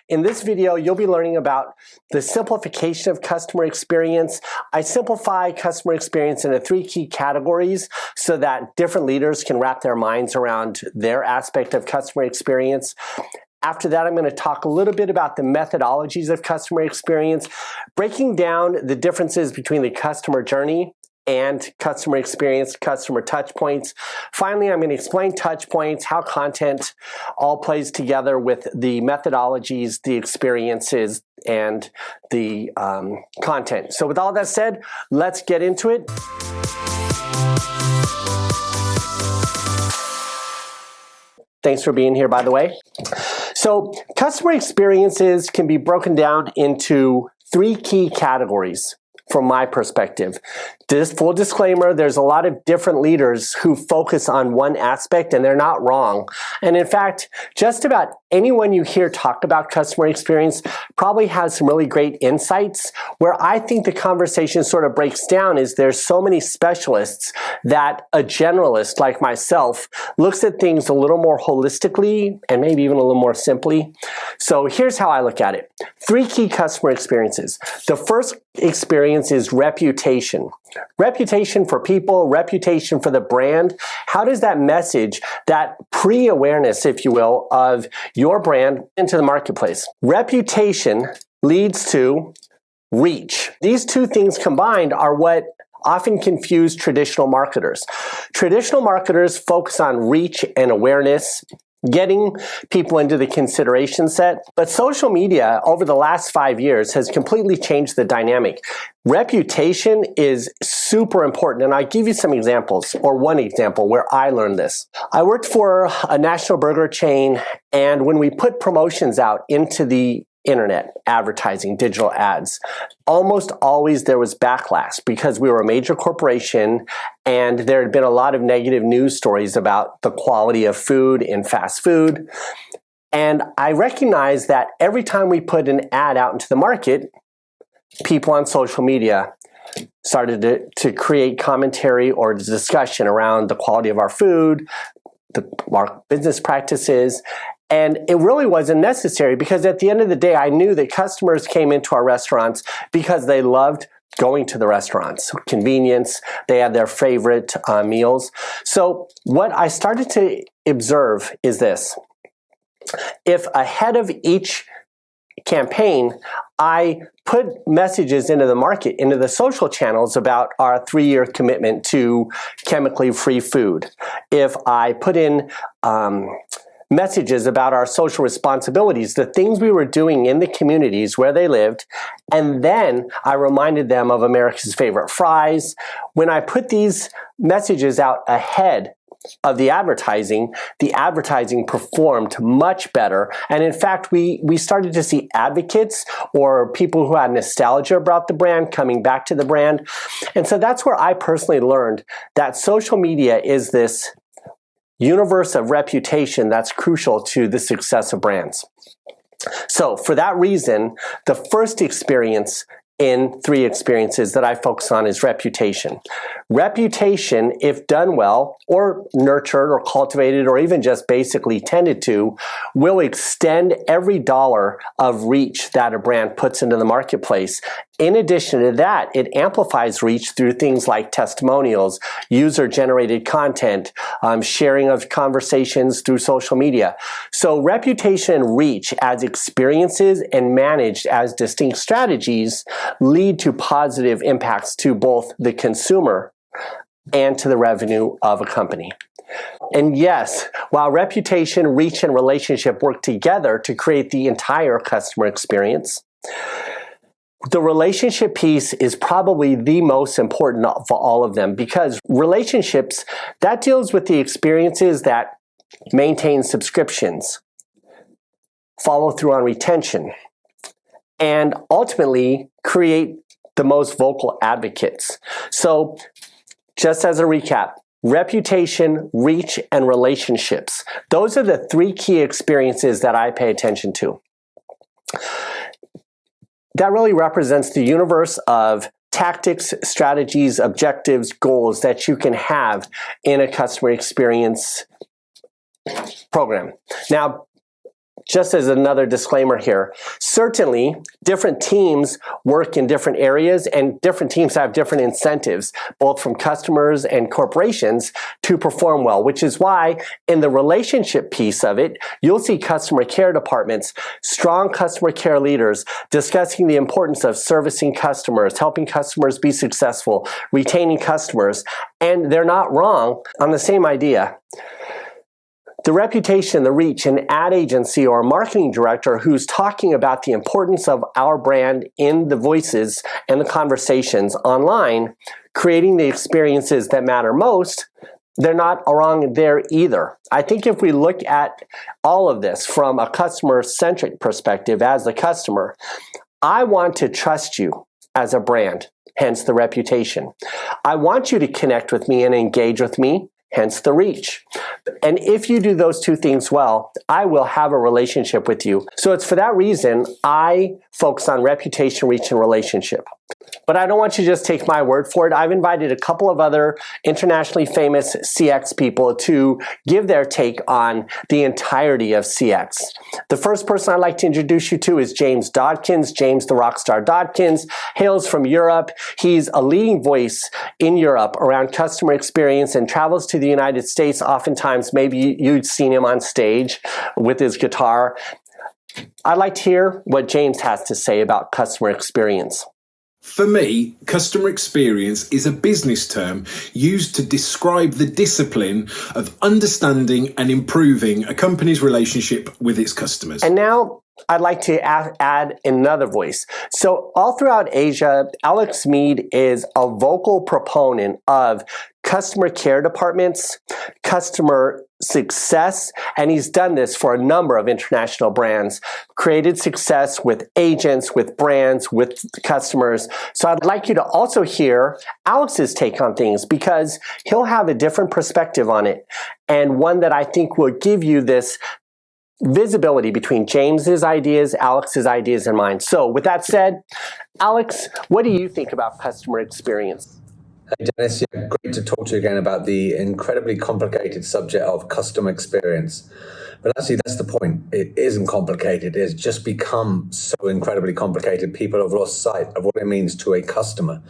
In this video, you'll be learning about the simplification of customer experience. I simplify customer experience into 3 key categories so that different leaders can wrap their minds around their aspect of customer experience. After that, I'm going to talk a little bit about the methodologies of customer experience, breaking down the differences between the customer journey and customer experience, customer touch points. Finally, I'm going to explain touch points, how content all plays together with the methodologies, the experiences, and the content. So with all that said, let's get into it. Thanks for being here, by the way. So customer experiences can be broken down into 3 key categories from my perspective. Full disclaimer, there's a lot of different leaders who focus on one aspect, and they're not wrong. And in fact, just about anyone you hear talk about customer experience probably has some really great insights. Where I think the conversation sort of breaks down is there's so many specialists that a generalist like myself looks at things a little more holistically and maybe even a little more simply. So here's how I look at it. 3 key customer experiences. The first experience is reputation. Reputation for people, reputation for the brand. How does that message, that pre-awareness, if you will, of your brand into the marketplace? Reputation leads to reach. These 2 things combined are what often confuse traditional marketers. Traditional marketers focus on reach and awareness, getting people into the consideration set. But social media over the last 5 years has completely changed the dynamic. Reputation is super important, and I'll give you some examples, or one example where I learned this. I worked for a national burger chain, and when we put promotions out into the internet, advertising, digital ads, almost always there was backlash because we were a major corporation and there had been a lot of negative news stories about the quality of food in fast food. And I recognized that every time we put an ad out into the market, people on social media started to create commentary or discussion around the quality of our food, our business practices. And it really wasn't necessary because at the end of the day, I knew that customers came into our restaurants because they loved going to the restaurants. Convenience, they had their favorite meals. So what I started to observe is this. If ahead of each campaign, I put messages into the market, into the social channels about our 3-year commitment to chemically free food. If I put in messages about our social responsibilities, the things we were doing in the communities where they lived, and then I reminded them of America's favorite fries. When I put these messages out ahead of the advertising performed much better. And in fact, we started to see advocates or people who had nostalgia about the brand coming back to the brand. And so that's where I personally learned that social media is this universe of reputation that's crucial to the success of brands. So for that reason, the first experience in 3 experiences that I focus on is reputation. Reputation, if done well, or nurtured, or cultivated, or even just basically tended to, will extend every dollar of reach that a brand puts into the marketplace. In addition to that, it amplifies reach through things like testimonials, user-generated content, sharing of conversations through social media. So reputation and reach as experiences and managed as distinct strategies lead to positive impacts to both the consumer and to the revenue of a company. And yes, while reputation, reach, and relationship work together to create the entire customer experience, the relationship piece is probably the most important of all of them because relationships, that deals with the experiences that maintain subscriptions, follow through on retention, and ultimately create the most vocal advocates. So just as a recap, reputation, reach, and relationships. Those are the 3 key experiences that I pay attention to. That really represents the universe of tactics, strategies, objectives, goals that you can have in a customer experience program. Now, just as another disclaimer here, certainly different teams work in different areas and different teams have different incentives, both from customers and corporations to perform well, which is why in the relationship piece of it, you'll see customer care departments, strong customer care leaders discussing the importance of servicing customers, helping customers be successful, retaining customers, and they're not wrong on the same idea. The reputation, the reach, an ad agency or a marketing director who's talking about the importance of our brand in the voices and the conversations online, creating the experiences that matter most, they're not wrong there either. I think if we look at all of this from a customer-centric perspective as the customer, I want to trust you as a brand, hence the reputation. I want you to connect with me and engage with me, hence the reach. And if you do those two things well, I will have a relationship with you. So it's for that reason I focus on reputation, reach, and relationship. But I don't want you to just take my word for it. I've invited a couple of other internationally famous CX people to give their take on the entirety of CX. The first person I'd like to introduce you to is James Dodkins. James the Rockstar Dodkins hails from Europe. He's a leading voice in Europe around customer experience and travels to the United States. Oftentimes, maybe you'd seen him on stage with his guitar. I'd like to hear what James has to say about customer experience. For me, customer experience is a business term used to describe the discipline of understanding and improving a company's relationship with its customers. And now I'd like to add another voice. So all throughout Asia, Alex Mead is a vocal proponent of customer care departments, customer success, and he's done this for a number of international brands, created success with agents, with brands, with customers. So I'd like you to also hear Alex's take on things because he'll have a different perspective on it and one that I think will give you this visibility between James's ideas, Alex's ideas, and mine. So with that said, Alex, what do you think about customer experience? Hey Dennis, yeah, great to talk to you again about the incredibly complicated subject of customer experience. But actually, that's the point. It isn't complicated. It's just become so incredibly complicated. People have lost sight of what it means to a customer.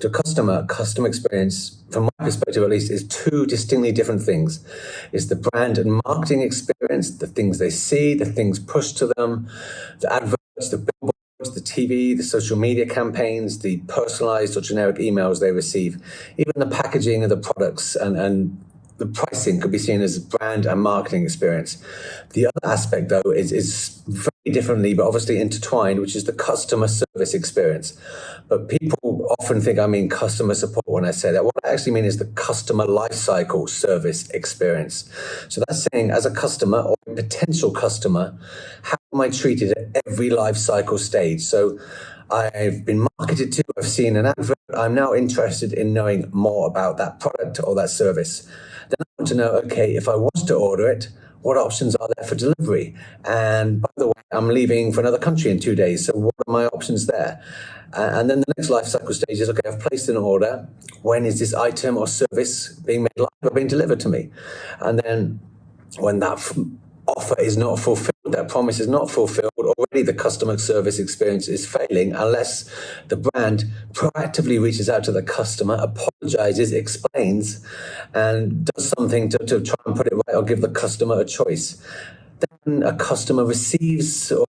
To a customer, customer experience, from my perspective at least, is two distinctly different things. It's the brand and marketing experience, the things they see, the things pushed to them, the adverts, the billboards, the TV, the social media campaigns, the personalized or generic emails they receive, even the packaging of the products and the pricing could be seen as brand and marketing experience. The other aspect, though, is very differently, but obviously intertwined, which is the customer service experience. But people often think I mean customer support when I say that. What I actually mean is the customer lifecycle service experience. So that's saying, as a customer or a potential customer, how am I treated at every life cycle stage? So I've been marketed to, I've seen an advert, I'm now interested in knowing more about that product or that service. Then I want to know, okay, if I was to order it, what options are there for delivery? And by the way, I'm leaving for another country in 2 days, so what are my options there? And then the next life cycle stage is, okay, I've placed an order. When is this item or service being made live or being delivered to me? And then when that offer is not fulfilled, that promise is not fulfilled, already the customer service experience is failing unless the brand proactively reaches out to the customer, apologizes, explains, and does something to try and put it right or give the customer a choice. Then a customer receives or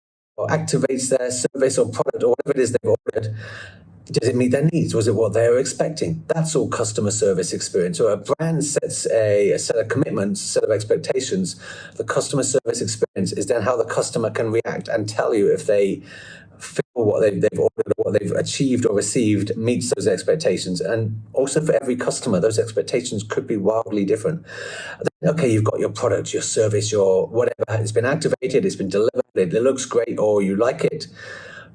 activates their service or product or whatever it is they've ordered. Does it meet their needs? Was it what they were expecting? That's all customer service experience. So a brand sets a set of commitments, a set of expectations. The customer service experience is then how the customer can react and tell you if they feel what they've ordered or what they've achieved or received meets those expectations. And also for every customer, those expectations could be wildly different. Okay, you've got your product, your service, your whatever, it's been activated, it's been delivered, it looks great, or you like it.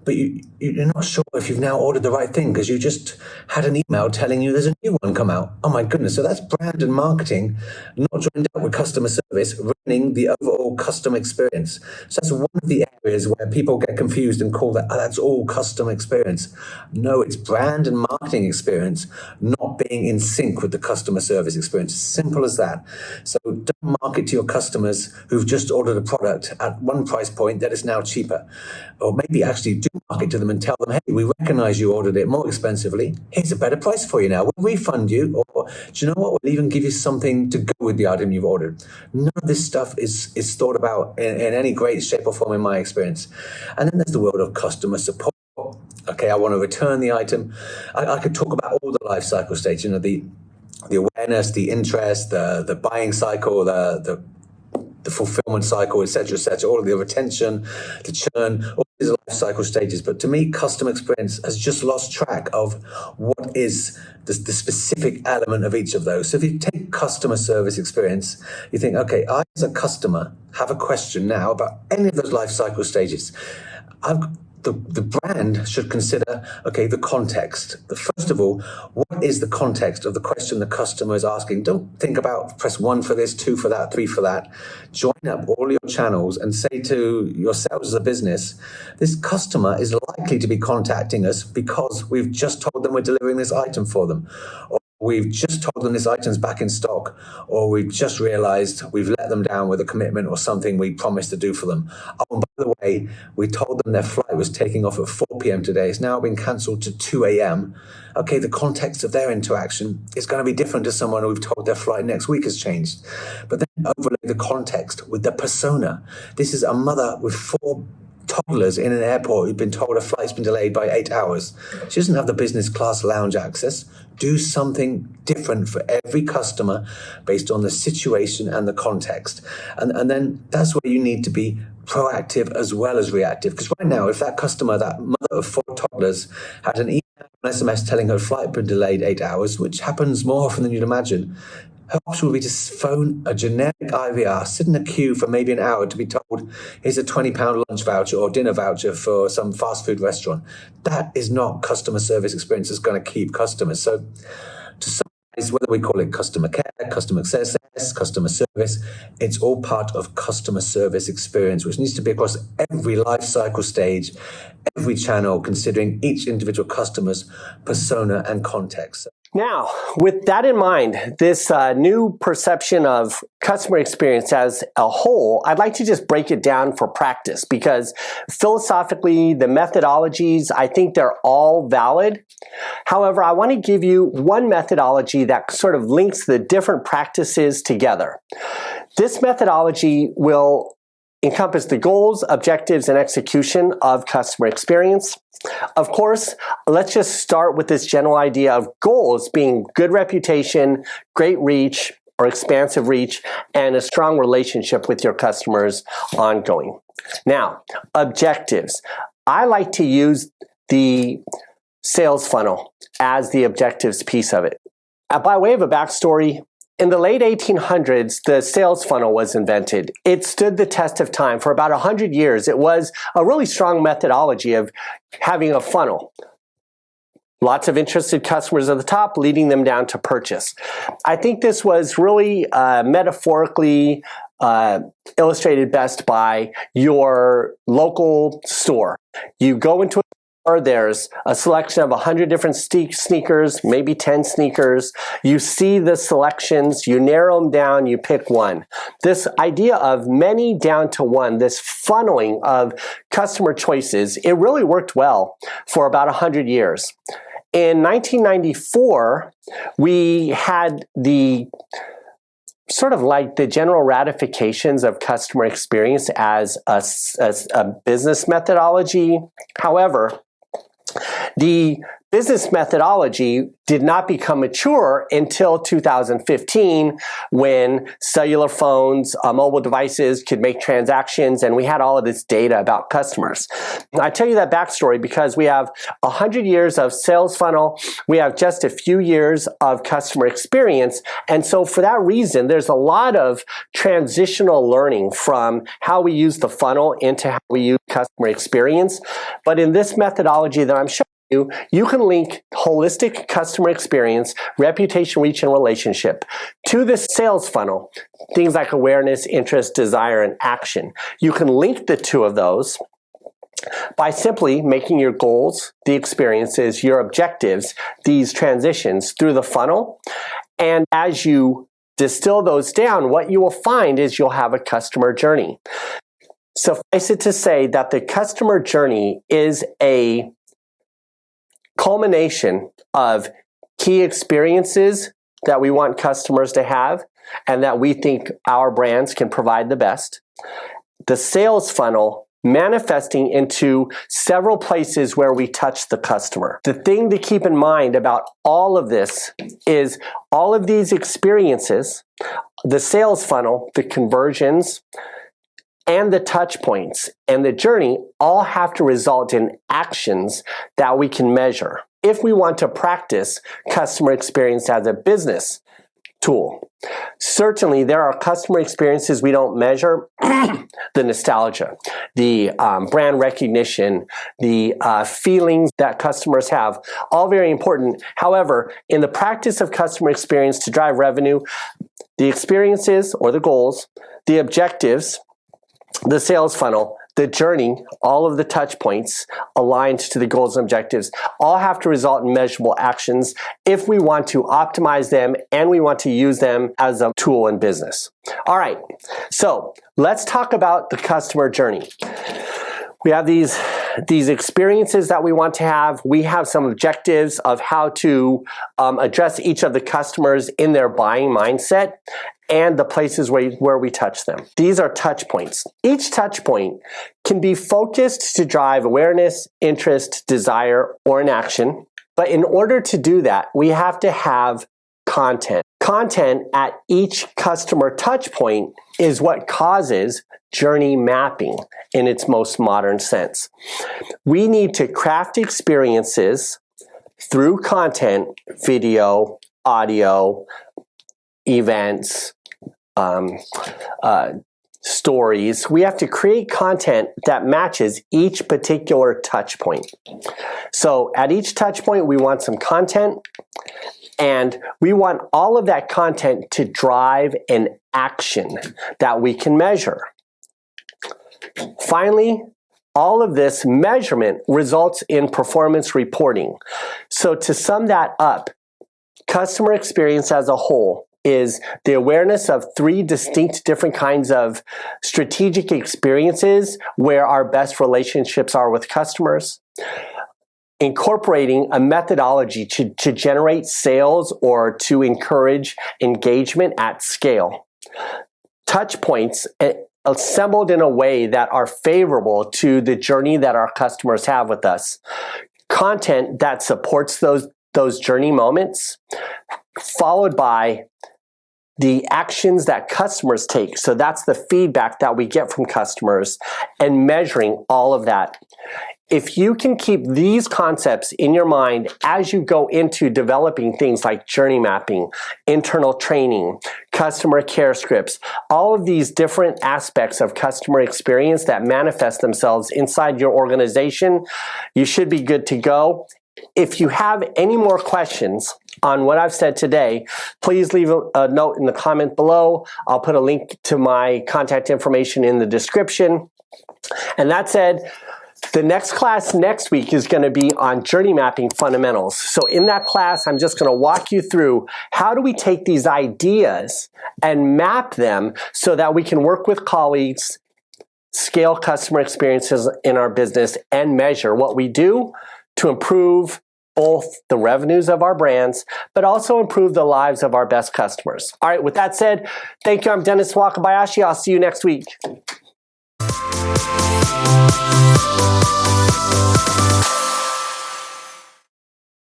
but you're not sure if you've now ordered the right thing because you just had an email telling you there's a new one come out. Oh my goodness. So that's brand and marketing, not joined up with customer service, ruining the overall customer experience. So that's one of the areas where people get confused and call that, oh, that's all customer experience. No, it's brand and marketing experience not being in sync with the customer service experience. Simple as that. So don't market to your customers who've just ordered a product at one price point that is now cheaper. Or maybe actually do market to them and tell them, hey, we recognize you ordered it more expensively. Here's a better price for you now. We'll refund you. Or do you know what? We'll even give you something to go with the item you've ordered. None of this stuff is thought about in any great shape or form in my experience. And then there's the world of customer support. Okay, I want to return the item. I could talk about all the life cycle stages, the awareness, the interest, the buying cycle, the fulfillment cycle, etc., all of the retention, the churn, all these life cycle stages. But to me, customer experience has just lost track of what is the specific element of each of those. So if you take customer service experience, you think, okay, I as a customer have a question now about any of those life cycle stages. The brand should consider, okay, the context. First of all, what is the context of the question the customer is asking? Don't think about press 1 for this, 2 for that, 3 for that. Join up all your channels and say to yourselves as a business, this customer is likely to be contacting us because we've just told them we're delivering this item for them. Or we've just told them this item's back in stock, or we've just realized we've let them down with a commitment or something we promised to do for them. Oh, and by the way, we told them their flight was taking off at 4 p.m. today. It's now been cancelled to 2 a.m. Okay, the context of their interaction is going to be different to someone who we've told their flight next week has changed. But then overlay the context with the persona. This is a mother with 4 toddlers in an airport who've been told a flight's been delayed by 8 hours. She doesn't have the business class lounge access. Do something different for every customer based on the situation and the context. And then that's where you need to be proactive as well as reactive. Because right now, if that customer, that mother of 4 toddlers, had an email or SMS telling her flight had been delayed 8 hours, which happens more often than you'd imagine, her option would be to phone a generic IVR, sit in a queue for maybe an hour to be told, here's a £20 lunch voucher or dinner voucher for some fast food restaurant. That is not customer service experience that's going to keep customers. So to summarize, whether we call it customer care, customer success, customer service, it's all part of customer service experience, which needs to be across every life cycle stage, every channel, considering each individual customer's persona and context. Now, with that in mind, this new perception of customer experience as a whole, I'd like to just break it down for practice because philosophically, the methodologies, I think they're all valid. However, I want to give you one methodology that sort of links the different practices together. This methodology will encompass the goals, objectives, and execution of customer experience. Of course, let's just start with this general idea of goals being good reputation, great reach or expansive reach, and a strong relationship with your customers ongoing. Now, objectives. I like to use the sales funnel as the objectives piece of it. By way of a backstory, in the late 1800s, the sales funnel was invented. It stood the test of time. For about 100 years, it was a really strong methodology of having a funnel. Lots of interested customers at the top, leading them down to purchase. I think this was really metaphorically illustrated best by your local store. You go into a there's a selection of 100 different sneakers, maybe 10 sneakers. You see the selections, you narrow them down, you pick one. This idea of many down to one, this funneling of customer choices, it really worked well for about 100 years. In 1994, we had the sort of like the general ratifications of customer experience as a business methodology. However, the business methodology did not become mature until 2015 when cellular phones, mobile devices could make transactions, and we had all of this data about customers. I tell you that backstory because we have 100 years of sales funnel, we have just a few years of customer experience, and so for that reason, there's a lot of transitional learning from how we use the funnel into how we use customer experience. But in this methodology that I'm showing you can link holistic customer experience, reputation, reach, and relationship to the sales funnel, things like awareness, interest, desire, and action. You can link the two of those by simply making your goals, the experiences, your objectives, these transitions through the funnel. And as you distill those down, what you will find is you'll have a customer journey. Suffice it to say that the customer journey is a culmination of key experiences that we want customers to have and that we think our brands can provide the best. The sales funnel manifesting into several places where we touch the customer. The thing to keep in mind about all of this is all of these experiences, the sales funnel, the conversions, and the touch points and the journey all have to result in actions that we can measure if we want to practice customer experience as a business tool. Certainly, there are customer experiences we don't measure. The nostalgia, the brand recognition, the feelings that customers have, all very important. However, in the practice of customer experience to drive revenue, the experiences or the goals, the objectives, the sales funnel, the journey, all of the touch points aligned to the goals and objectives all have to result in measurable actions if we want to optimize them and we want to use them as a tool in business. All right, so let's talk about the customer journey. We have these experiences that we want to have. We have some objectives of how to address each of the customers in their buying mindset and the places where we touch them. These are touch points. Each touch point can be focused to drive awareness, interest, desire, or an action. But in order to do that, we have to have content. Content at each customer touch point is what causes journey mapping in its most modern sense. We need to craft experiences through content, video, audio, events, stories. We have to create content that matches each particular touch point. So at each touch point, we want some content, and we want all of that content to drive an action that we can measure. Finally, all of this measurement results in performance reporting. So to sum that up, customer experience as a whole is the awareness of three distinct different kinds of strategic experiences where our best relationships are with customers, incorporating a methodology to generate sales or to encourage engagement at scale, touch points assembled in a way that are favorable to the journey that our customers have with us, content that supports those journey moments, followed by the actions that customers take. So that's the feedback that we get from customers and measuring all of that. If you can keep these concepts in your mind as you go into developing things like journey mapping, internal training, customer care scripts, all of these different aspects of customer experience that manifest themselves inside your organization, you should be good to go. If you have any more questions on what I've said today, please leave a note in the comment below. I'll put a link to my contact information in the description. And that said, the next class next week is going to be on journey mapping fundamentals. So in that class, I'm just going to walk you through how do we take these ideas and map them so that we can work with colleagues, scale customer experiences in our business, and measure what we do to improve both the revenues of our brands, but also improve the lives of our best customers. All right, with that said, thank you. I'm Dennis Wakabayashi. I'll see you next week.